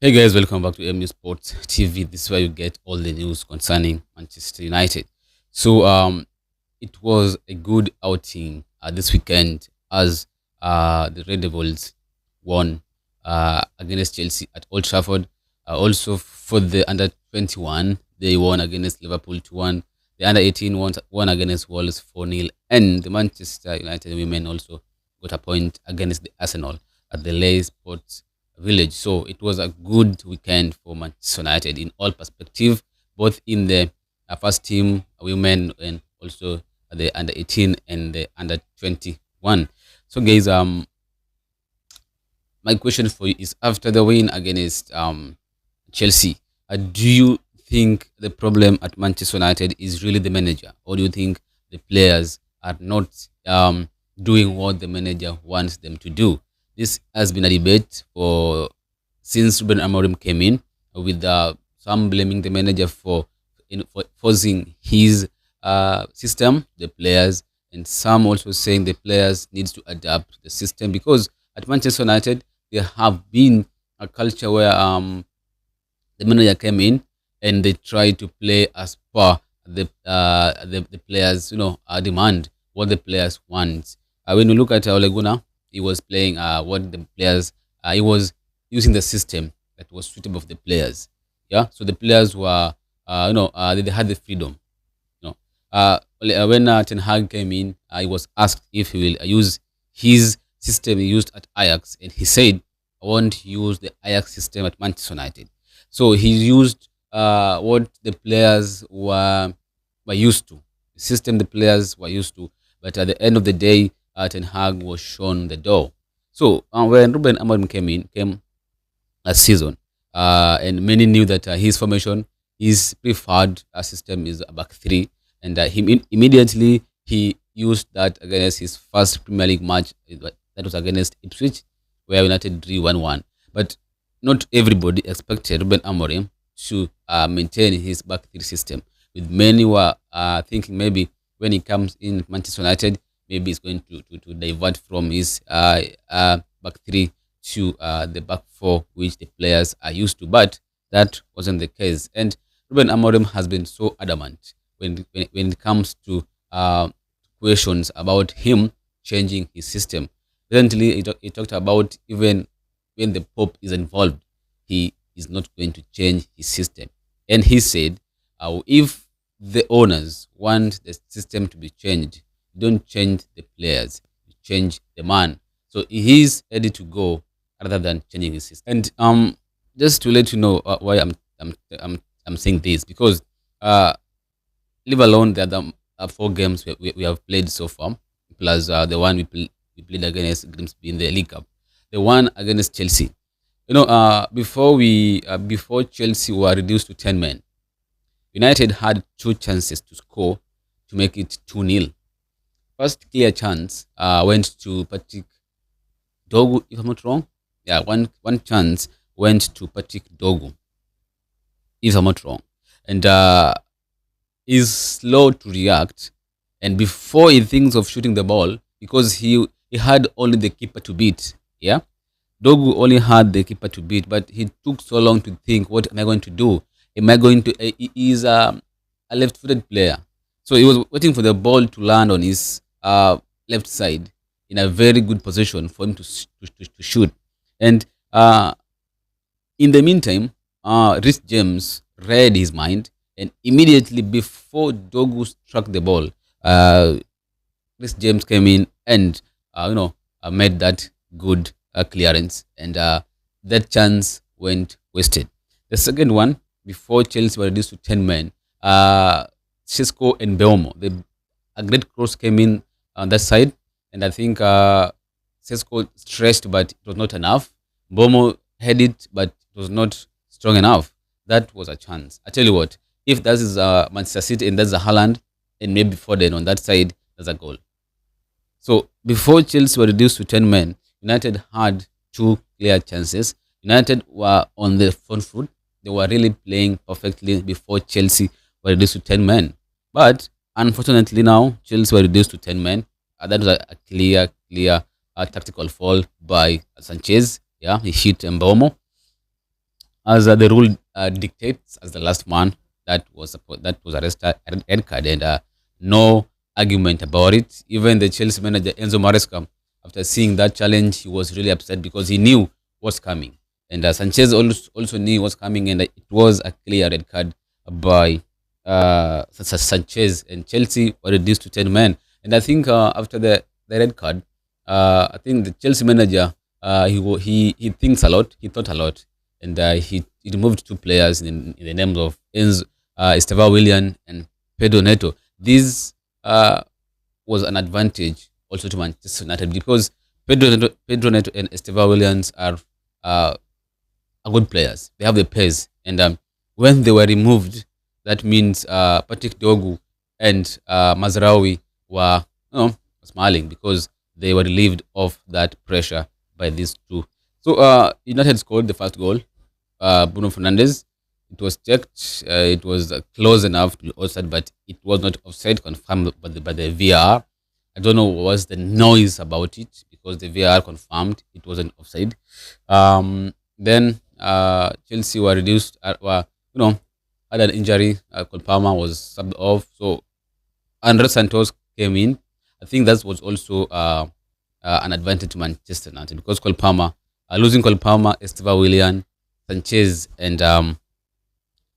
Hey guys, welcome back to MU Sports TV. This is where you get all the news concerning Manchester United. So it was a good outing this weekend as the Red Devils won against Chelsea at Old Trafford. Also for the under 21, they won against Liverpool 2-1. The under 18 won against Wolves 4-0, and the Manchester United women also got a point against the Arsenal at the Leigh Sports Village. So it was a good weekend for Manchester United in all perspective, both in the first team women and also the under 18 and the under 21. So guys, my question for you is: after the win against Chelsea, do you think the problem at Manchester United is really the manager, or do you think the players are not doing what the manager wants them to do? This has been a debate for since Ruben Amorim came in, with some blaming the manager for forcing his system, the players, and some also saying the players needs to adapt the system because at Manchester United there have been a culture where the manager came in and they tried to play as per the players demand, what the players want. When you look at Ole Gunnar, he was playing what the players he was using the system that was suitable for the players. Yeah, so the players were they had the freedom. When Ten Hag came in, he was asked if he will use his system he used at Ajax, and he said, "I won't use the Ajax system at Manchester United." So he used what the players were used to, the system the players were used to. But at the end of the day, Ten Hag was shown the door. So when Ruben Amorim came last season, and many knew that his formation, his preferred system is a back three, and immediately he used that against his first Premier League match. That was against Ipswich, where United drew 1-1. But not everybody expected Ruben Amorim to maintain his back three system. With many were thinking maybe when he comes in Manchester United, maybe he's going to divert from his back three to the back four, which the players are used to. But that wasn't the case. And Ruben Amorim has been so adamant when it comes to questions about him changing his system. Recently, he talked about even when the Pope is involved, he is not going to change his system. And he said, if the owners want the system to be changed, don't change the players, you change the man. So he is ready to go rather than changing his system. And just to let you know why I'm saying this, because leave alone the other four games we have played so far, plus the one we played against Grimsby in the League Cup, the one against Chelsea. Before Chelsea were reduced to 10 men, United had two chances to score to make it 2-0. First clear chance went to Patrick Dogu, if I'm not wrong. Yeah, one chance went to Patrick Dogu, if I'm not wrong. And is slow to react, and before he thinks of shooting the ball, because he had only the keeper to beat. Yeah, Dogu only had the keeper to beat, but he took so long to think, what am I going to do? Am I going to? He is a left-footed player, so he was waiting for the ball to land on his left side in a very good position for him to shoot. And in the meantime, Rich James read his mind, and immediately before Dogu struck the ball, Rich James came in and made that good clearance, and that chance went wasted. The second one, before Chelsea were reduced to 10 men, Cisco and Belmo, a great cross came in on that side, and I think Cisco stretched, but it was not enough. Bomo had it, but it was not strong enough. That was a chance. I tell you what, if that is Manchester City and that's a Haaland, and maybe Foden on that side, that's a goal. So before Chelsea were reduced to 10 men, United had two clear chances. United were on the front foot. They were really playing perfectly before Chelsea were reduced to 10 men. But unfortunately now, Chelsea were reduced to 10 men. That was a clear tactical fall by Sanchez. Yeah, he hit Mbomo. as the rule dictates, as the last man that was arrested, red card, and no argument about it. Even the Chelsea manager Enzo Maresca, after seeing that challenge, he was really upset because he knew what's coming, and Sanchez also knew what's coming, and it was a clear red card by Sanchez, and Chelsea were reduced to 10 men. And I think after the red card, I think the Chelsea manager he thinks a lot, he thought a lot, and he removed two players in the names of Esteva Willian and Pedro Neto. This was an advantage also to Manchester United because Pedro Neto and Esteva Williams uh, are good players. They have the pace, and when they were removed, that means Patrick Dogu and Mazraoui were smiling because they were relieved of that pressure by these two. So United scored the first goal. Bruno Fernandes. It was checked. It was close enough to be offside, but it was not offside, confirmed by the VAR. I don't know what was the noise about it because the VAR confirmed it wasn't offside. Then Chelsea were reduced. Had an injury. Cole Palmer was subbed off. So Andre Santos came in. I think that was also an advantage to Manchester United because Cole Palmer, losing Cole Palmer, Esteva Willian, Sanchez, and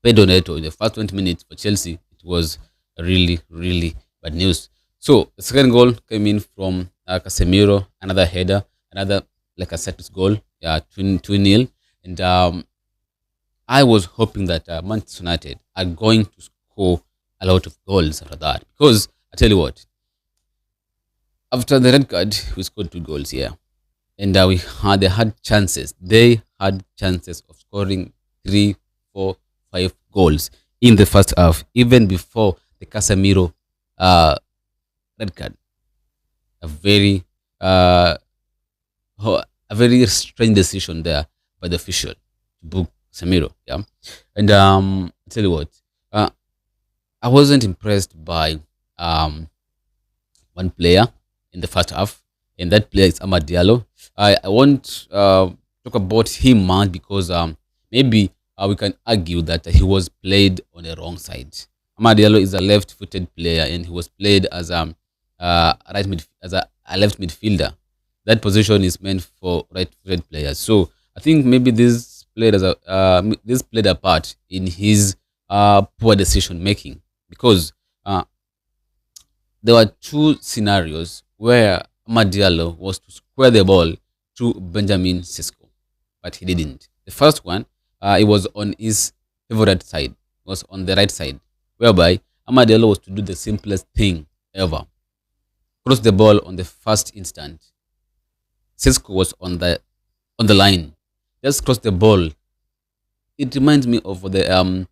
Pedro Neto in the first 20 minutes for Chelsea, it was really, really bad news. So the second goal came in from Casemiro, another header, another like a set piece goal, 2-0. And I was hoping that Manchester United are going to score a lot of goals after that because I tell you what, after the red card, we scored 2 goals here, and they had chances. They had chances of scoring 3, 4, 5 goals in the first half, even before the Casemiro red card. A very a very strange decision there by the official to book Casemiro. Yeah, and I tell you what, I wasn't impressed by one player in the first half, and that player is Amad Diallo. I won't talk about him much because maybe we can argue that he was played on the wrong side. Amad Diallo is a left-footed player, and he was played as a left midfielder. That position is meant for right-footed players. So I think maybe this played a part in his poor decision making because there were two scenarios where Amad Diallo was to square the ball to Benjamin Sesko, but he didn't. The first one, it was on his favorite side, was on the right side, whereby Amad Diallo was to do the simplest thing ever: cross the ball on the first instant. Sesko was on the line, just cross the ball. It reminds me of the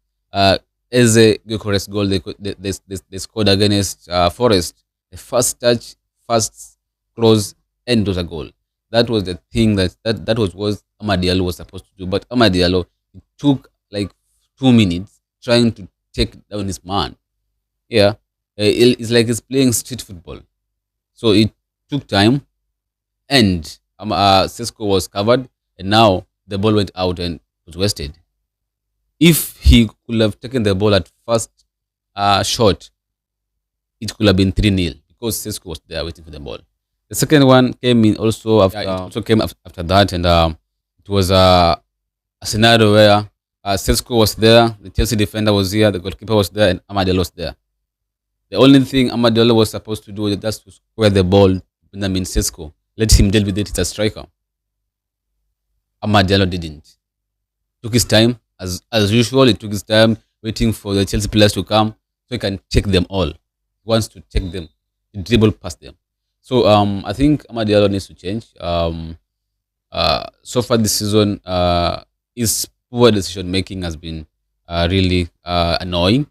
Eze Gyökeres goal they scored against Forest. The first touch, first cross, and it was a goal. That was the thing that was what Amad Diallo was supposed to do. But Amad Diallo, it took like 2 minutes trying to take down his man. Yeah, it's like he's playing street football. So it took time, and Sesko was covered, and now the ball went out and was wasted. If he could have taken the ball at first shot, it could have been 3-0 because Sesko was there waiting for the ball. The second one came in also after, after that, and it was a scenario where Sesko was there, the Chelsea defender was here, the goalkeeper was there, and Amad Diallo was there. The only thing Amad Diallo was supposed to do was just to square the ball. Benjamin Sesko, let him deal with it. It's a striker. Amad Diallo didn't. Took his time. As usual, it took his time waiting for the Chelsea players to come so he can take them all. He wants to take them, he dribble past them. So I think Amad Diallo needs to change. So far this season, his poor decision making has been really annoying,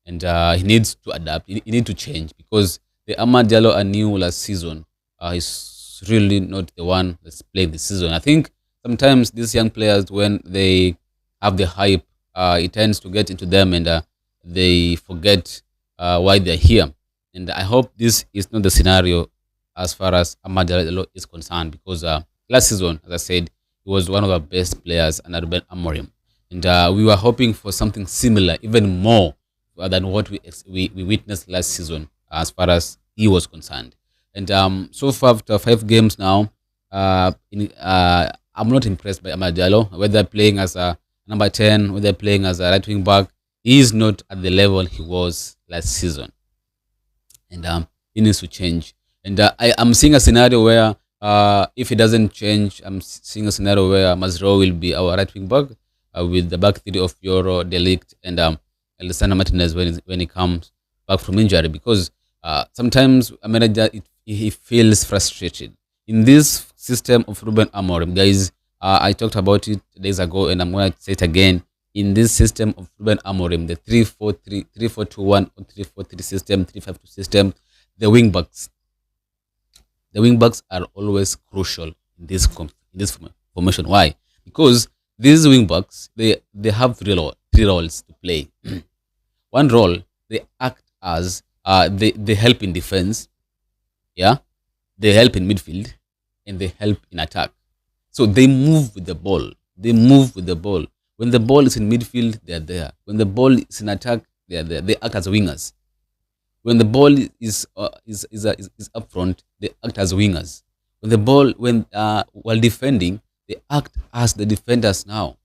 and he needs to adapt. He needs to change because the Amad Diallo I knew last season is really not the one that's playing this season. I think sometimes these young players, when they have the hype, it tends to get into them, and they forget why they're here. And I hope this is not the scenario as far as Amad Diallo is concerned, because last season, as I said, he was one of the best players under Ruben Amorim. and we were hoping for something similar, even more than what we witnessed last season as far as he was concerned. And so far, after 5 games now, I'm not impressed by Amad Diallo, whether playing as a number 10, whether playing as a right wing back. He is not at the level he was last season, and he needs to change. And I'm seeing a scenario where if he doesn't change, I'm seeing a scenario where Mazrou will be our right wing back with the back three of Euro, Delict, and Alessandro Martinez when he comes back from injury. Because sometimes a manager he feels frustrated in this system of Ruben Amorim, guys. I talked about it days ago, and I'm going to say it again. In this system of Ruben Amorim, the 3-4-3, 3-4-2-1, or 3-4-3 system, 3-5-2 system, the wing backs, are always crucial in this formation. Why? Because these wing backs they have three roles to play. One role, they act as they help in defense, yeah, they help in midfield, and they help in attack. So they move with the ball. They move with the ball. When the ball is in midfield, they are there. When the ball is in attack, they are there. They act as wingers. When the ball is up front, they act as wingers. When while defending, they act as the defenders now.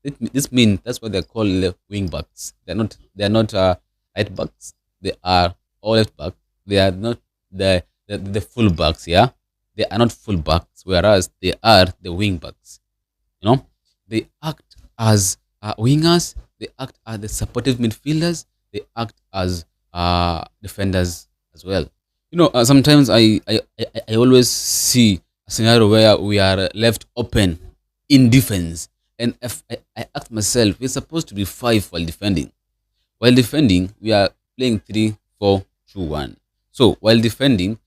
This means that's what they call the wing backs. They're not right backs. They are all left back. They are not the full backs. Yeah, they are not full backs. Whereas they are the wing backs. You know, they act as wingers. They act as the supportive midfielders. They act as defenders as well. Sometimes I always see a scenario where we are left open in defense, and if I ask myself, we're supposed to be five while defending. While defending, we are playing 3-4-2-1. So while defending,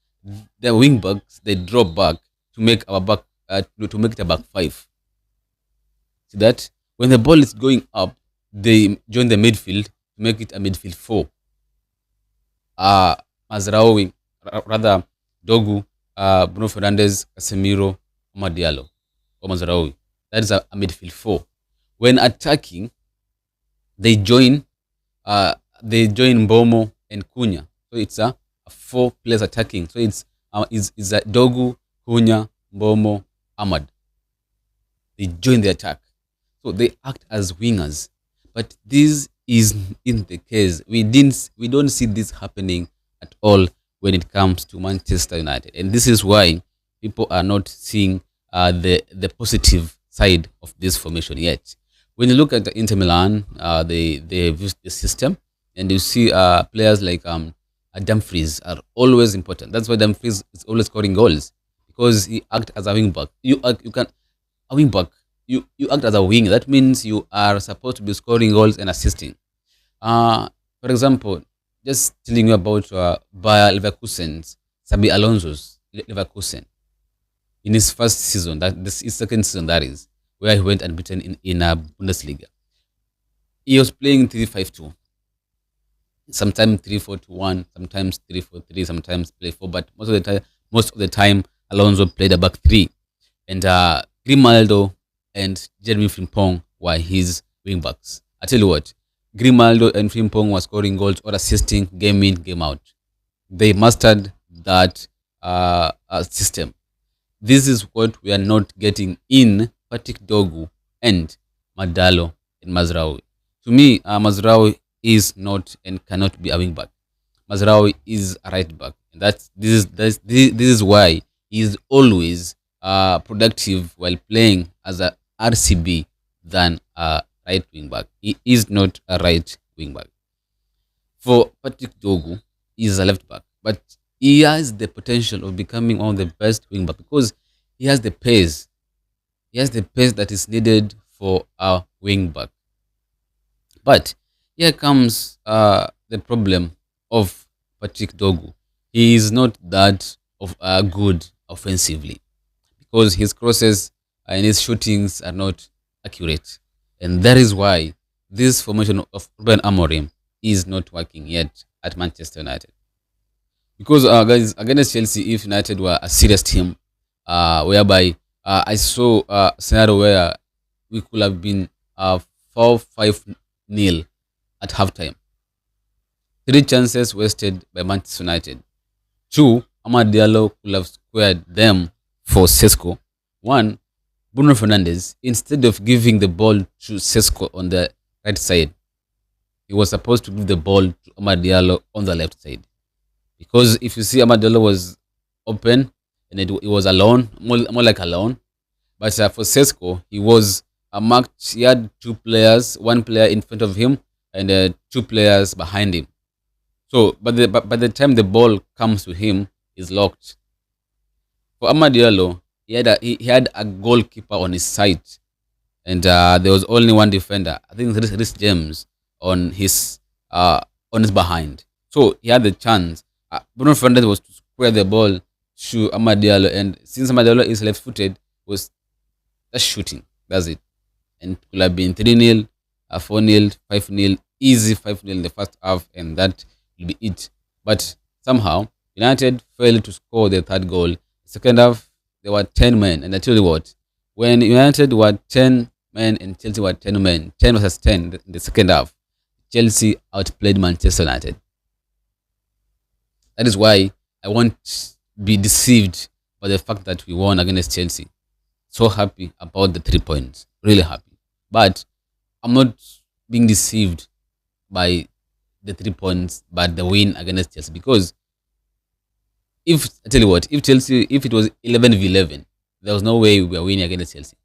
the wing backs they drop back to make our back to make it a back five. See that when the ball is going up, they join the midfield to make it a midfield four. Mazraoui, rather Dogu, Bruno Fernandes, Casemiro, Amad Diallo, or Mazraoui. That is a midfield four. When attacking, they join Mbomo and Cunha. So it's a four players attacking. So it's a Dogu, Cunha, Mbomo, Amad. They join the attack. So they act as wingers. But this is in the case. We don't see this happening at all when it comes to Manchester United. And this is why people are not seeing the positive side of this formation yet. When you look at the Inter Milan, they've used the system, and you see players like Dumfries are always important. That's why Dumfries is always scoring goals, because he acts as a wing back. You can a wing back. You act as a wing. That means you are supposed to be scoring goals and assisting. For example, just telling you about Bayer Leverkusen's Sabi Alonso's Leverkusen in his first season. His second season, that is, where he went unbeaten in Bundesliga. He was playing 3-5-2. Sometimes 3-4-2-1, sometimes 3-4-3, sometimes play 4. But most of the time, Alonso played a back three, and Grimaldo and Jeremy Frimpong were his wing backs. I tell you what, Grimaldo and Frimpong were scoring goals or assisting game in, game out. They mastered that system. This is what we are not getting in Patrick Dogu and Madalo and Mazraoui. To me, Mazraoui is not and cannot be a wing back. Mazraoui is a right back, and this is why he is always productive while playing as a RCB than a right wing back. He is not a right wing back. For Patrick Dogu, he is a left back, but he has the potential of becoming one of the best wing back because he has the pace. He has the pace that is needed for a wing back. But here comes the problem of Patrick Dogu. He is not that of good offensively because his crosses and his shootings are not accurate. And that is why this formation of Ruben Amorim is not working yet at Manchester United. Because, guys, against Chelsea, if United were a serious team, whereby I saw a scenario where we could have been 4-5 nil at halftime. Three chances wasted by Manchester United. Two, Amad Diallo could have squared them for Sesko. One, Bruno Fernandes, instead of giving the ball to Sesko on the right side, he was supposed to give the ball to Amad Diallo on the left side. Because if you see, Amad Diallo was open and it was alone, more like alone. But for Sesko, he was marked. He had two players, one player in front of him and two players behind him. So, by the time the ball comes to him, he's locked. For Amad Diallo, he had a goalkeeper on his side, and there was only one defender. I think Rhys James on his behind. So he had the chance. Bruno Fernandes was to square the ball to Amad Diallo, and since Amad Diallo is left-footed, was just shooting. That's it. And it could have been 3-0, 4-0, 5-0, easy 5-0 in the first half, and that will be it. But somehow, United failed to score the third goal. Second half, there were 10 men, and I tell you what, when United were 10 men and Chelsea were 10 men, 10 versus 10 in the second half, Chelsea outplayed Manchester United. That is why I won't be deceived by the fact that we won against Chelsea. So happy about the 3 points, really happy. But I'm not being deceived by the 3 points, but the win against Chelsea. Because I tell you what, if it was 11v11, there was no way we were winning against Chelsea.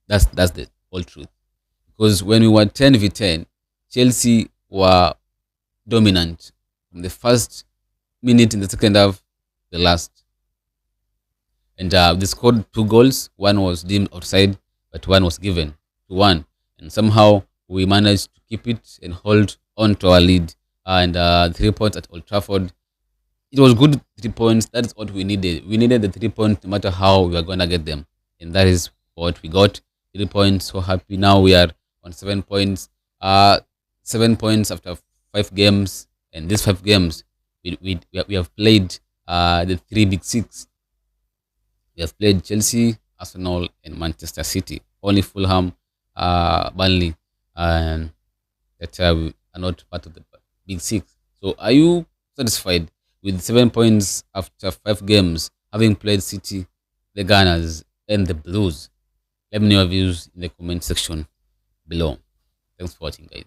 That's the whole truth. Because when we were 10v10, Chelsea were dominant from the first minute in the second half, the last. And they scored 2 goals. One was deemed outside, but one was given to one. And somehow we managed to keep it and hold on to our lead. And 3 points at Old Trafford. It was good 3 points. That's what we needed. We needed the 3 points no matter how we were going to get them. And that is what we got. 3 points. So happy. Now we are on 7 points. 7 points after 5 games. And these 5 games, we have played the 3 big 6. We have played Chelsea, Arsenal, and Manchester City. Only Fulham, Burnley, and that we are not part of the big 6. So are you satisfied with 7 points after 5 games, having played City, the Gunners, and the Blues? Let me know your views in the comment section below. Thanks for watching, guys.